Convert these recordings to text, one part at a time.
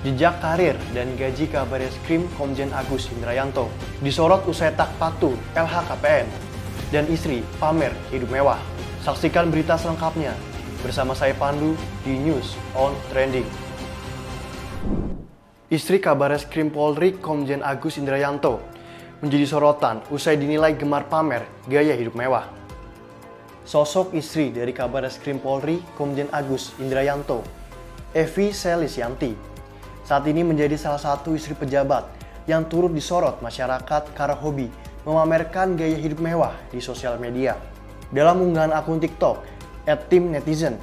Jejak karir dan gaji Kabareskrim Komjen Agus Indrayanto disorot usai tak patuh LHKPN dan istri pamer hidup mewah. Saksikan berita selengkapnya bersama saya Pandu di News on Trending. Istri Kabareskrim Polri Komjen Agus Indrayanto menjadi sorotan usai dinilai gemar pamer gaya hidup mewah. Sosok istri dari Kabareskrim Polri Komjen Agus Indrayanto, Evi Selisianti, saat ini menjadi salah satu istri pejabat yang turut disorot masyarakat karena hobi memamerkan gaya hidup mewah di sosial media. Dalam unggahan akun TikTok @timnetizen,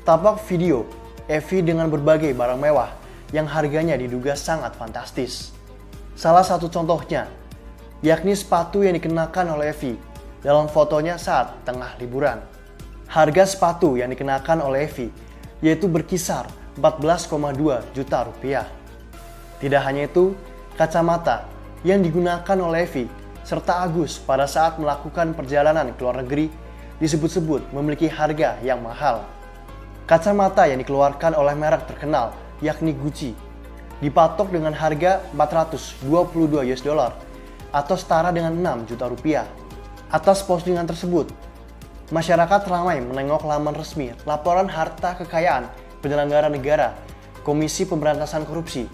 tampak video Evi dengan berbagai barang mewah yang harganya diduga sangat fantastis. Salah satu contohnya, yakni sepatu yang dikenakan oleh Evi dalam fotonya saat tengah liburan. Harga sepatu yang dikenakan oleh Evi yaitu berkisar 14,2 juta rupiah. Tidak hanya itu, kacamata yang digunakan oleh Evi serta Agus pada saat melakukan perjalanan ke luar negeri disebut-sebut memiliki harga yang mahal. Kacamata yang dikeluarkan oleh merek terkenal yakni Gucci dipatok dengan harga 422 US dollar atau setara dengan 6 juta rupiah. Atas postingan tersebut, masyarakat ramai menengok laman resmi laporan harta kekayaan penyelenggara negara Komisi Pemberantasan Korupsi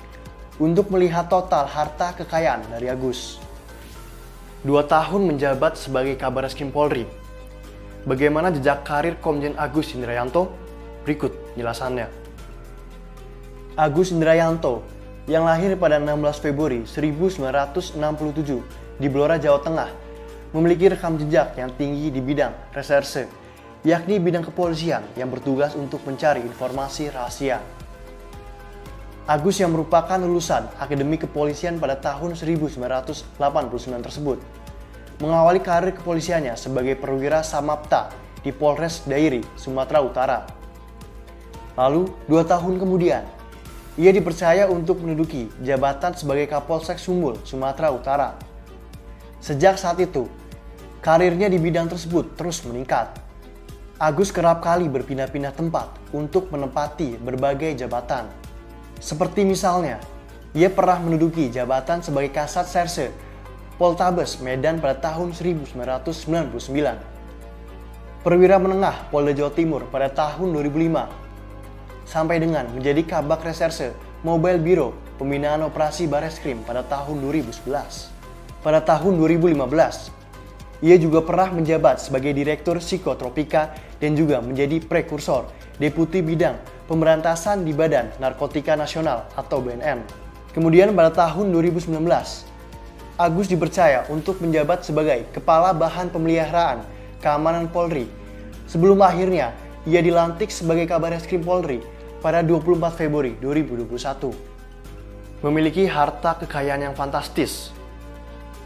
untuk melihat total harta kekayaan dari Agus. 2 tahun menjabat sebagai Kabareskrim Polri. Bagaimana jejak karir Komjen Agus Indrayanto? Berikut penjelasannya. Agus Indrayanto yang lahir pada 16 Februari 1967 di Blora, Jawa Tengah, memiliki rekam jejak yang tinggi di bidang reserse, yakni bidang kepolisian yang bertugas untuk mencari informasi rahasia. Agus yang merupakan lulusan Akademi Kepolisian pada tahun 1989 tersebut, mengawali karir kepolisiannya sebagai perwira Samapta di Polres Dairi, Sumatera Utara. Lalu, 2 tahun kemudian, ia dipercaya untuk menduduki jabatan sebagai Kapolsek Sumbul, Sumatera Utara. Sejak saat itu, karirnya di bidang tersebut terus meningkat. Agus kerap kali berpindah-pindah tempat untuk menempati berbagai jabatan. Seperti misalnya, ia pernah menduduki jabatan sebagai Kasat Serse Poltabes Medan pada tahun 1999. Perwira menengah Polda Jawa Timur pada tahun 2005. Sampai dengan menjadi Kabak Reserse Mobile Biro Pembinaan Operasi Bareskrim pada tahun 2011. Pada tahun 2015, ia juga pernah menjabat sebagai Direktur Psikotropika dan juga menjadi prekursor Deputi Bidang Pemberantasan di Badan Narkotika Nasional atau BNN. Kemudian pada tahun 2019, Agus dipercaya untuk menjabat sebagai Kepala Bahan Pemeliharaan Keamanan Polri. Sebelum akhirnya ia dilantik sebagai Kabareskrim Polri pada 24 Februari 2021. Memiliki harta kekayaan yang fantastis.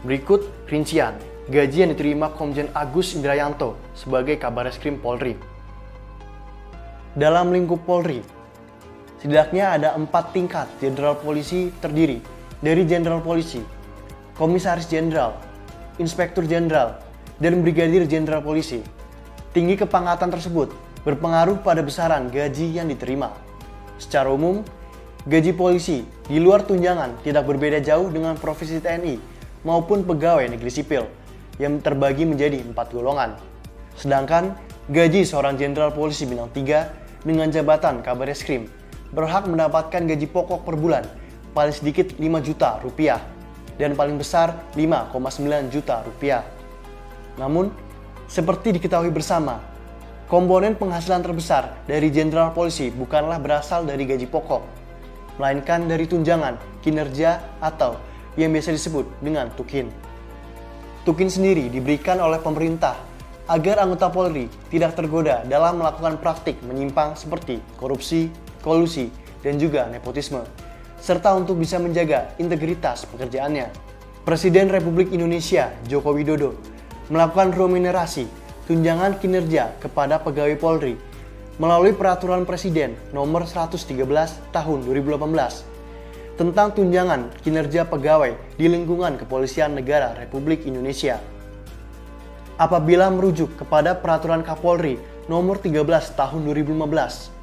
Berikut rincian gaji yang diterima Komjen Agus Indrayanto sebagai Kabareskrim Polri. Dalam lingkup Polri, setidaknya ada 4 tingkat jenderal polisi terdiri dari jenderal polisi, komisaris jenderal, inspektur jenderal, dan brigadir jenderal polisi. Tinggi kepangkatan tersebut berpengaruh pada besaran gaji yang diterima. Secara umum, gaji polisi di luar tunjangan tidak berbeda jauh dengan profesi TNI maupun pegawai negeri sipil yang terbagi menjadi 4 golongan. Sedangkan gaji seorang jenderal polisi bintang 3 dengan jabatan Kabareskrim berhak mendapatkan gaji pokok per bulan paling sedikit 5 juta rupiah dan paling besar 5,9 juta rupiah. Namun, seperti diketahui bersama, komponen penghasilan terbesar dari jenderal polisi bukanlah berasal dari gaji pokok, melainkan dari tunjangan kinerja atau yang biasa disebut dengan tukin. Tukin sendiri diberikan oleh pemerintah agar anggota Polri tidak tergoda dalam melakukan praktik menyimpang seperti korupsi, kolusi, dan juga nepotisme, serta untuk bisa menjaga integritas pekerjaannya. Presiden Republik Indonesia Joko Widodo melakukan remunerasi tunjangan kinerja kepada pegawai Polri melalui Peraturan Presiden Nomor 113 Tahun 2018 tentang tunjangan kinerja pegawai di lingkungan Kepolisian Negara Republik Indonesia. Apabila merujuk kepada Peraturan Kapolri Nomor 13 Tahun 2015,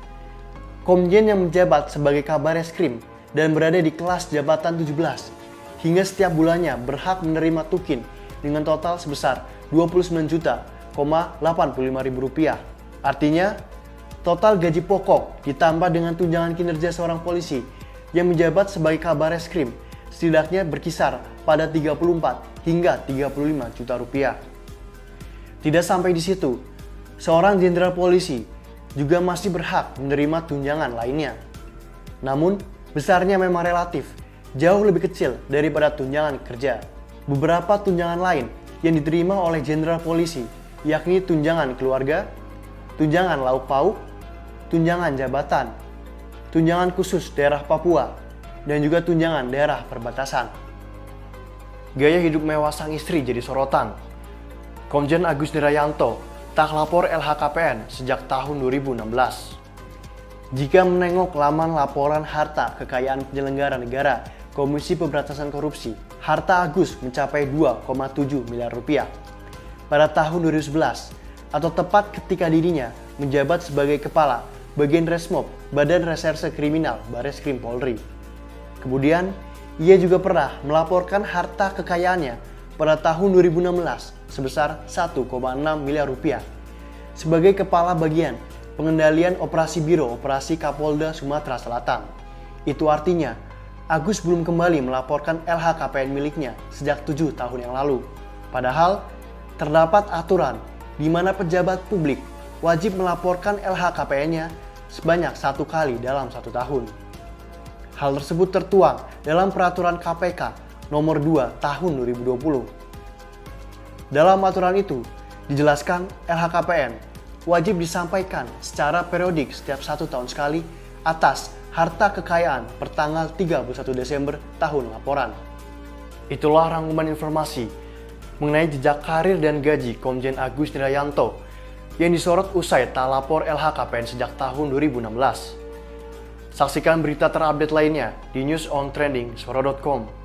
Komjen yang menjabat sebagai Kabareskrim dan berada di kelas jabatan 17, hingga setiap bulannya berhak menerima tukin dengan total sebesar Rp29.085.000. Artinya, total gaji pokok ditambah dengan tunjangan kinerja seorang polisi yang menjabat sebagai Kabar Reskrim setidaknya berkisar pada 34 hingga 35 juta rupiah. Tidak sampai di situ, seorang jenderal polisi juga masih berhak menerima tunjangan lainnya. Namun, besarnya memang relatif jauh lebih kecil daripada tunjangan kerja. Beberapa tunjangan lain yang diterima oleh jenderal polisi yakni tunjangan keluarga, tunjangan lauk pauk, tunjangan jabatan, tunjangan khusus daerah Papua, dan juga tunjangan daerah perbatasan. Gaya hidup mewah sang istri jadi sorotan. Komjen Agus Nirayanto tak lapor LHKPN sejak tahun 2016. Jika menengok laman laporan harta kekayaan penyelenggara negara Komisi Pemberantasan Korupsi, harta Agus mencapai 2,7 miliar rupiah pada tahun 2011, atau tepat ketika dirinya menjabat sebagai Kepala Bagian Resmob Badan Reserse Kriminal Bareskrim Polri. Kemudian, ia juga pernah melaporkan harta kekayaannya pada tahun 2016 sebesar 1,6 miliar rupiah sebagai Kepala Bagian Pengendalian Operasi Biro Operasi Kapolda Sumatera Selatan. Itu artinya, Agus belum kembali melaporkan LHKPN miliknya sejak 7 tahun yang lalu. Padahal, terdapat aturan di mana pejabat publik wajib melaporkan LHKPN-nya sebanyak 1 kali dalam 1 tahun. Hal tersebut tertuang dalam Peraturan KPK Nomor 2 Tahun 2020. Dalam aturan itu, dijelaskan LHKPN wajib disampaikan secara periodik setiap 1 tahun sekali atas harta kekayaan per tanggal 31 Desember tahun laporan. Itulah rangkuman informasi mengenai jejak karir dan gaji Komjen Agus Nirayanto yang disorot usai tak lapor LHKPN sejak tahun 2016. Saksikan berita terupdate lainnya di newsontrending.suara.com.